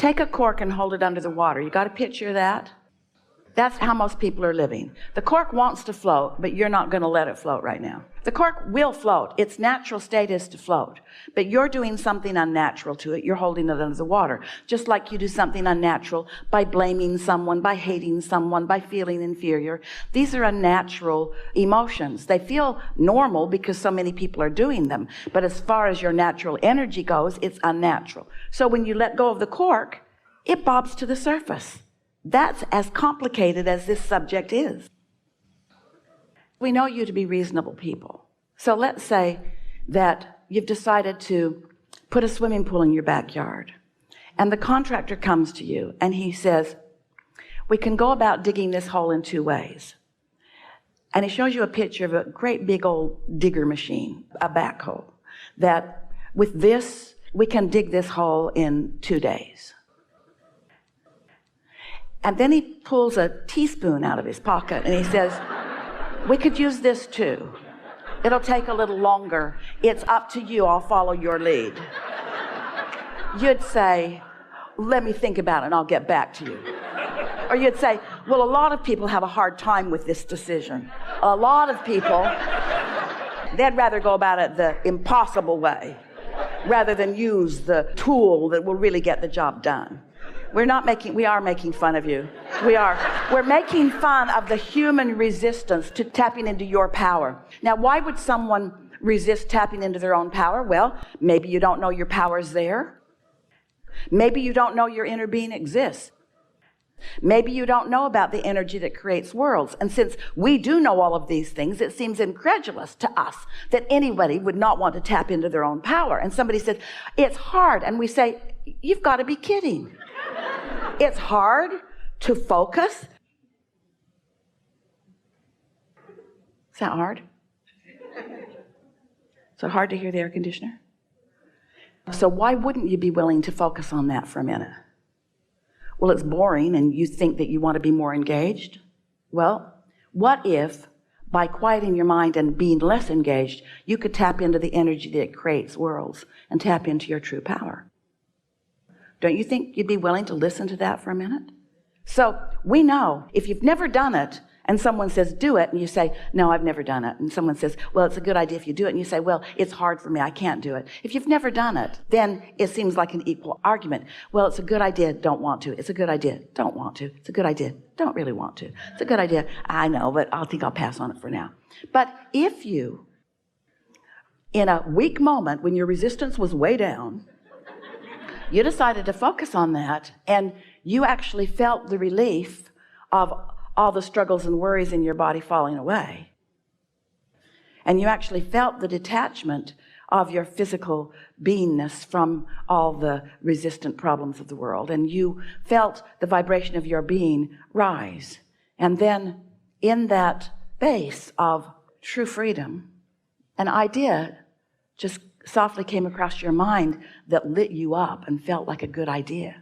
Take a cork and hold it under the water. You got a picture of that? That's how most people are living. The cork wants to float, but you're not going to let it float right now. The cork will float. Its natural state is to float. But you're doing something unnatural to it. You're holding it under the water. Just like you do something unnatural by blaming someone, by hating someone, by feeling inferior. These are unnatural emotions. They feel normal because so many people are doing them. But as far as your natural energy goes, it's unnatural. So when you let go of the cork, it bobs to the surface. That's as complicated as this subject is. We know you to be reasonable people. So let's say that you've decided to put a swimming pool in your backyard, and the contractor comes to you and he says, we can go about digging this hole in 2 ways. And he shows you a picture of a great big old digger machine, a backhoe, that with this, we can dig this hole in 2 days. And then he pulls a teaspoon out of his pocket and he says, we could use this too. It'll take a little longer. It's up to you. I'll follow your lead. You'd say, let me think about it and I'll get back to you. Or you'd say, well, a lot of people have a hard time with this decision. A lot of people, they'd rather go about it the impossible way rather than use the tool that will really get the job done. We are making fun of you. We are. We're making fun of the human resistance to tapping into your power. Now, why would someone resist tapping into their own power? Well, maybe you don't know your power's there. Maybe you don't know your inner being exists. Maybe you don't know about the energy that creates worlds. And since we do know all of these things, it seems incredulous to us that anybody would not want to tap into their own power. And somebody says, it's hard. And we say, you've got to be kidding. It's hard to focus. Is that hard? Is it hard to hear the air conditioner? So why wouldn't you be willing to focus on that for a minute? Well, it's boring and you think that you want to be more engaged. Well, what if by quieting your mind and being less engaged, you could tap into the energy that creates worlds and tap into your true power? Don't you think you'd be willing to listen to that for a minute? So we know if you've never done it and someone says, do it, and you say, no, I've never done it. And someone says, well, it's a good idea if you do it. And you say, well, it's hard for me. I can't do it. If you've never done it, then it seems like an equal argument. Well, it's a good idea. Don't want to. It's a good idea. Don't want to. It's a good idea. Don't really want to. It's a good idea. I know, but I think I'll pass on it for now. But if you, in a weak moment when your resistance was way down, you decided to focus on that, and you actually felt the relief of all the struggles and worries in your body falling away. And you actually felt the detachment of your physical beingness from all the resistant problems of the world. And you felt the vibration of your being rise. And then in that base of true freedom, an idea just softly came across your mind that lit you up and felt like a good idea.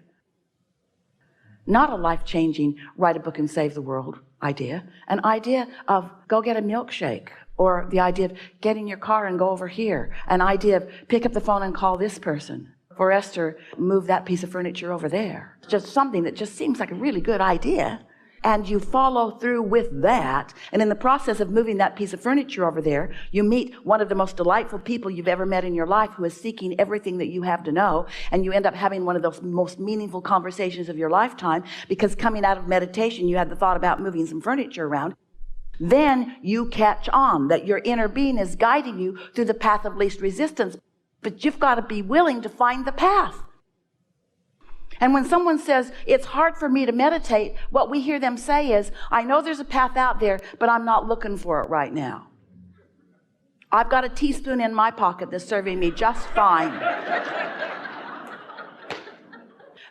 Not a life-changing, write a book and save the world idea. An idea of go get a milkshake, or the idea of get in your car and go over here. An idea of pick up the phone and call this person. For Esther, move that piece of furniture over there. Just something that just seems like a really good idea. And you follow through with that. And in the process of moving that piece of furniture over there, you meet one of the most delightful people you've ever met in your life who is seeking everything that you have to know. And you end up having one of those most meaningful conversations of your lifetime because coming out of meditation, you had the thought about moving some furniture around. Then you catch on that your inner being is guiding you through the path of least resistance. But you've got to be willing to find the path. And when someone says, it's hard for me to meditate, what we hear them say is, I know there's a path out there, but I'm not looking for it right now. I've got a teaspoon in my pocket that's serving me just fine.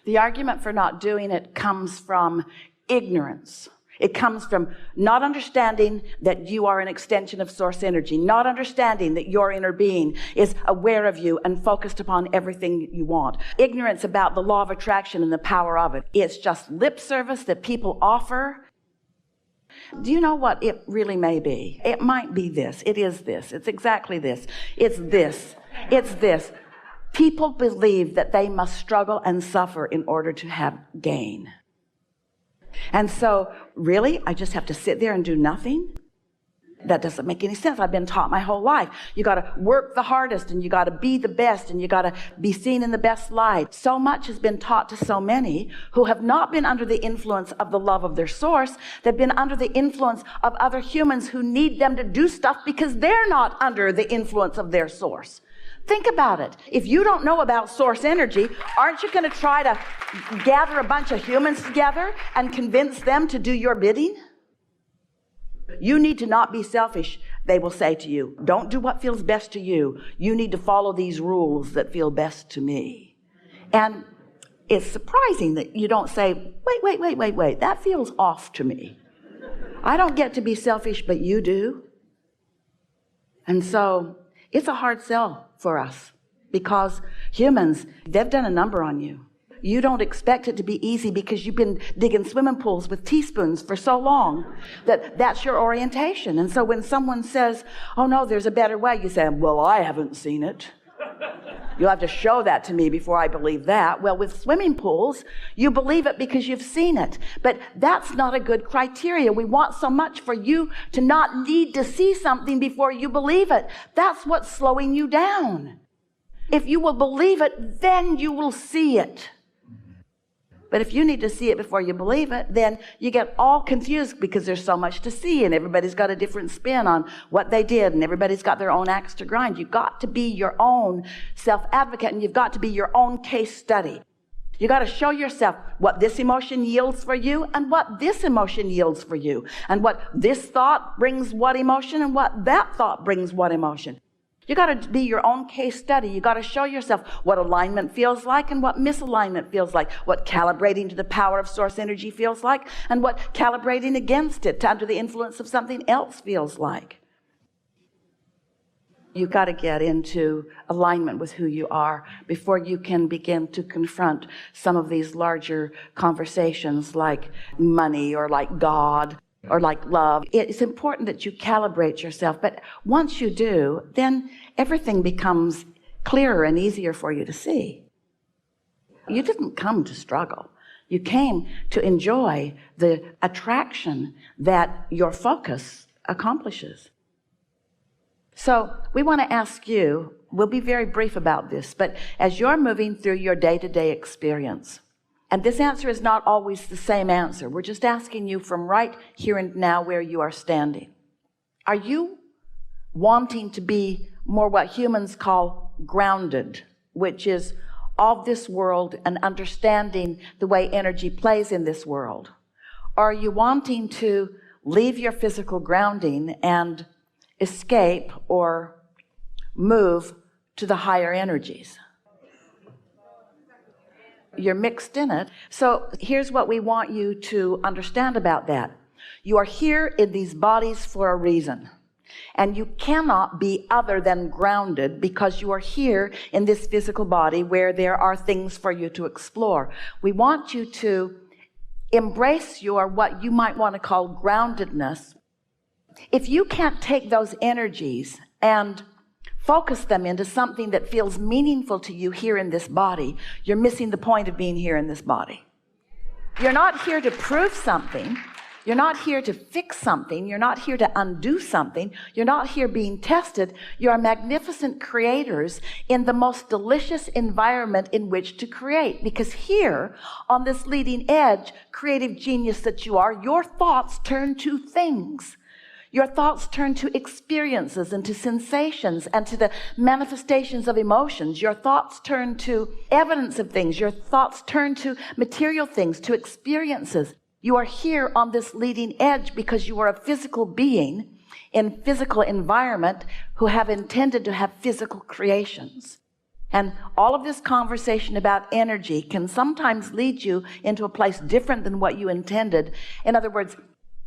The argument for not doing it comes from ignorance. It comes from not understanding that you are an extension of source energy, not understanding that your inner being is aware of you and focused upon everything you want. Ignorance about the law of attraction and the power of it. It's just lip service that people offer. Do you know what it really may be? It might be this. It is this. It's exactly this. It's this. It's this. People believe that they must struggle and suffer in order to have gain. And so, really, I just have to sit there and do nothing? That doesn't make any sense. I've been taught my whole life. You got to work the hardest, and you got to be the best, and you got to be seen in the best light. So much has been taught to so many who have not been under the influence of the love of their source. They've been under the influence of other humans who need them to do stuff because they're not under the influence of their source. Think about it. If you don't know about source energy, aren't you going to try to gather a bunch of humans together and convince them to do your bidding? You need to not be selfish, they will say to you. Don't do what feels best to you. You need to follow these rules that feel best to me. And it's surprising that you don't say, wait, that feels off to me. I don't get to be selfish, but you do. And so it's a hard sell for us because humans, they've done a number on you. You don't expect it to be easy because you've been digging swimming pools with teaspoons for so long that that's your orientation. And so when someone says, oh no, there's a better way, you say, well, I haven't seen it. You'll have to show that to me before I believe that. Well, with swimming pools, you believe it because you've seen it. But that's not a good criteria. We want so much for you to not need to see something before you believe it. That's what's slowing you down. If you will believe it, then you will see it. But if you need to see it before you believe it, then you get all confused because there's so much to see and everybody's got a different spin on what they did and everybody's got their own axe to grind. You've got to be your own self-advocate and you've got to be your own case study. You got to show yourself what this emotion yields for you and what this emotion yields for you and what this thought brings what emotion and what that thought brings what emotion. You got to be your own case study. You got to show yourself what alignment feels like and what misalignment feels like, what calibrating to the power of source energy feels like, and what calibrating against it under the influence of something else feels like. You got to get into alignment with who you are before you can begin to confront some of these larger conversations like money or like God or like love. It's important that you calibrate yourself, but once you do, then everything becomes clearer and easier for you to see. You didn't come to struggle. You came to enjoy the attraction that your focus accomplishes. So we want to ask you, we'll be very brief about this, but as you're moving through your day-to-day experience, and this answer is not always the same answer. We're just asking you from right here and now where you are standing. Are you wanting to be more what humans call grounded, which is of this world and understanding the way energy plays in this world? Or are you wanting to leave your physical grounding and escape or move to the higher energies? You're mixed in it. So here's what we want you to understand about that. You are here in these bodies for a reason. And you cannot be other than grounded because you are here in this physical body where there are things for you to explore. We want you to embrace your, what you might want to call groundedness. If you can't take those energies and focus them into something that feels meaningful to you here in this body, you're missing the point of being here in this body. You're not here to prove something. You're not here to fix something. You're not here to undo something. You're not here being tested. You are magnificent creators in the most delicious environment in which to create. Because here, on this leading edge, creative genius that you are, your thoughts turn to things. Your thoughts turn to experiences and to sensations and to the manifestations of emotions. Your thoughts turn to evidence of things. Your thoughts turn to material things, to experiences. You are here on this leading edge because you are a physical being in physical environment who have intended to have physical creations. And all of this conversation about energy can sometimes lead you into a place different than what you intended. In other words,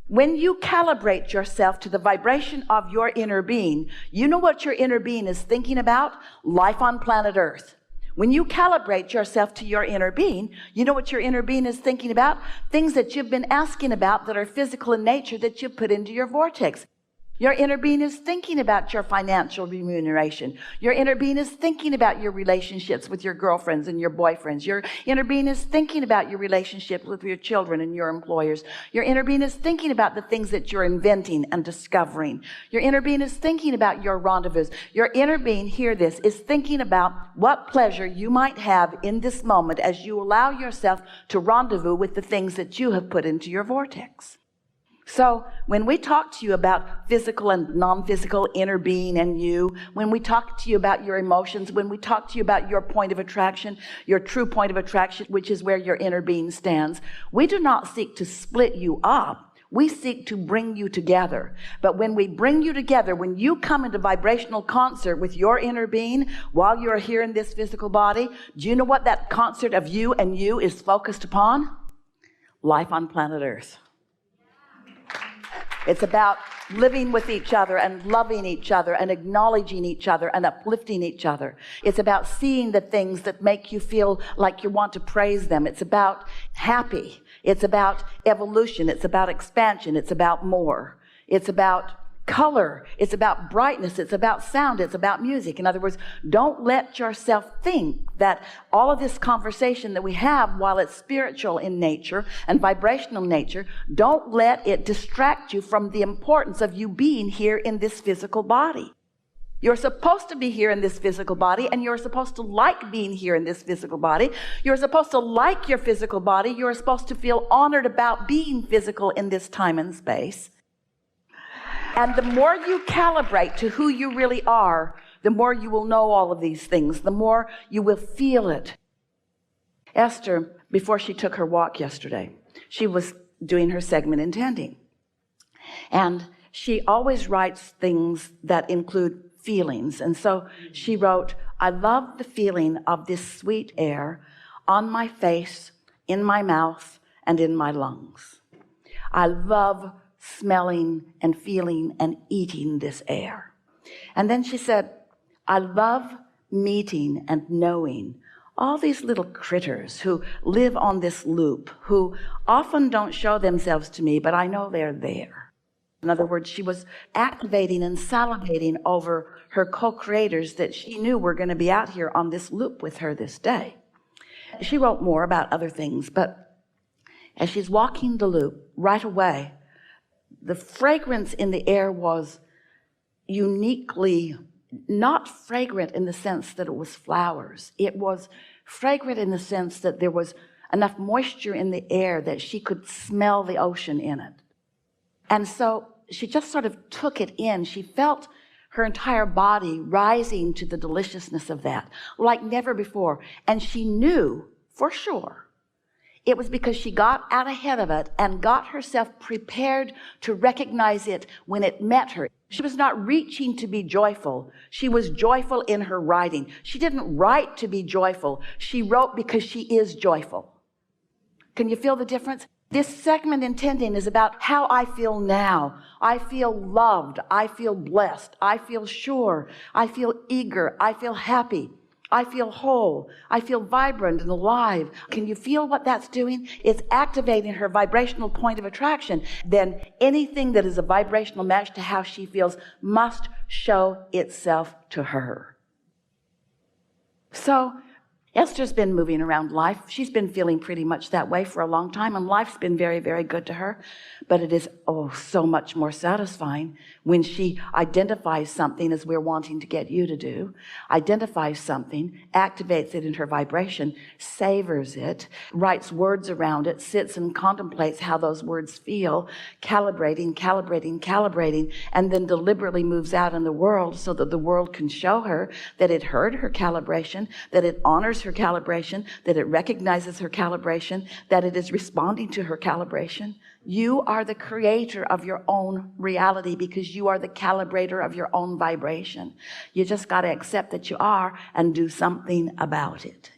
when you calibrate yourself to the vibration of your inner being, you know what your inner being is thinking about? Life on planet Earth. When you calibrate yourself to your inner being, you know what your inner being is thinking about? Things that you've been asking about that are physical in nature that you put into your vortex. Your inner being is thinking about your financial remuneration. Your inner being is thinking about your relationships with your girlfriends and your boyfriends. Your inner being is thinking about your relationships with your children and your employers. Your inner being is thinking about the things that you're inventing and discovering. Your inner being is thinking about your rendezvous. Your inner being, hear this, is thinking about what pleasure you might have in this moment as you allow yourself to rendezvous with the things that you have put into your vortex. So when we talk to you about physical and non-physical inner being and you, when we talk to you about your emotions, when we talk to you about your point of attraction, your true point of attraction, which is where your inner being stands, we do not seek to split you up. We seek to bring you together. But when we bring you together, when you come into vibrational concert with your inner being while you're here in this physical body, do you know what that concert of you and you is focused upon? Life on planet Earth. It's about living with each other and loving each other and acknowledging each other and uplifting each other. It's about seeing the things that make you feel like you want to praise them. It's about happy. It's about evolution. It's about expansion. It's about more. It's about color. It's about brightness. It's about sound. It's about music. In other words, don't let yourself think that all of this conversation that we have, while it's spiritual in nature and vibrational nature, don't let it distract you from the importance of you being here in this physical body. You're supposed to be here in this physical body, and you're supposed to like being here in this physical body. You're supposed to like your physical body. You're supposed to feel honored about being physical in this time and space. And the more you calibrate to who you really are, the more you will know all of these things, the more you will feel it. Esther, before she took her walk yesterday, she was doing her segment intending. And she always writes things that include feelings. And so she wrote, I love the feeling of this sweet air on my face, in my mouth, and in my lungs. I love smelling and feeling and eating this air. And then she said, I love meeting and knowing all these little critters who live on this loop, who often don't show themselves to me, but I know they're there. In other words, she was activating and salivating over her co-creators that she knew were going to be out here on this loop with her this day. She wrote more about other things, but as she's walking the loop, right away, the fragrance in the air was uniquely not fragrant in the sense that it was flowers. It was fragrant in the sense that there was enough moisture in the air that she could smell the ocean in it. And so she just sort of took it in. She felt her entire body rising to the deliciousness of that, like never before. And she knew for sure it was because she got out ahead of it and got herself prepared to recognize it when it met her. She was not reaching to be joyful. She was joyful in her writing. She didn't write to be joyful. She wrote because she is joyful. Can you feel the difference? This segment intending is about how I feel now. I feel loved. I feel blessed. I feel sure. I feel eager. I feel happy. I feel whole. I feel vibrant and alive. Can you feel what that's doing? It's activating her vibrational point of attraction. Then anything that is a vibrational match to how she feels must show itself to her. So Esther's been moving around life. She's been feeling pretty much that way for a long time, and life's been very, very good to her. But it is, so much more satisfying when she identifies something, as we're wanting to get you to do, identifies something, activates it in her vibration, savors it, writes words around it, sits and contemplates how those words feel, calibrating, and then deliberately moves out in the world so that the world can show her that it heard her calibration, that it honors her calibration, that it recognizes her calibration, that it is responding to her calibration. You are the creator of your own reality because you are the calibrator of your own vibration. You just got to accept that you are and do something about it.